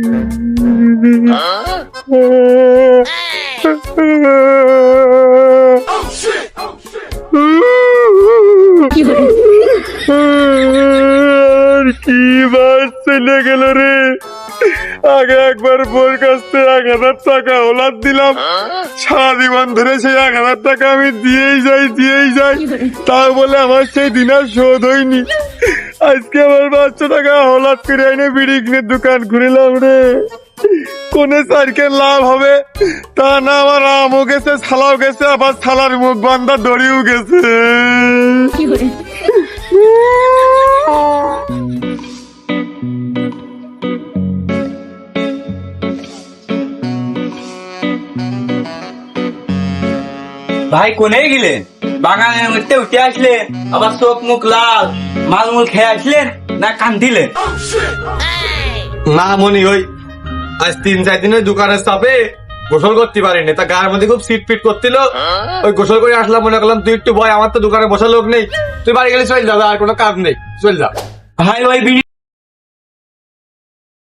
কি বার চলে গেল রে। আগে একবার বোর কাছ থেকে 1,000 টাকা ওলাদ দিলাম, সারা জীবন ধরে সেই 1,000 টাকা আমি দিয়েই যাই, তাও বলে আমার সেই দিন আর শোধ হয়নি। আজকে আমার 500 টাকা ওলাদ করে এনে বিড়ি কিনে দোকান খুলিলাম রে। কোনে সাইকেল লাভ হবে তা না, আমার আমও গেছে, ছালাও গেছে, আবার ছালার মুখ বান্ধা দড়িও গেছে। ভাই কোনে গেলেন? বাগানের মধ্যে উঠে আসলেন, আবার চোখ মুখ লাল, মালমুল খেয়ে আসলেন না কান্দিলেন? না মনি, ওই আজ 3-4 দিনের দোকানের চাপে গোসল করতে পারিনি, তা গায়ের মধ্যে খুব সিট ফিট করছিল। ওই গোসল করে আসলাম, মনে করলাম তুই একটু ভয়, আমার তো দোকানে বসার লোক নেই, তুই বাড়ি গেলে চল যা, আর কোনো কাজ নেই, চল যা। ভাই ওই বিড়ি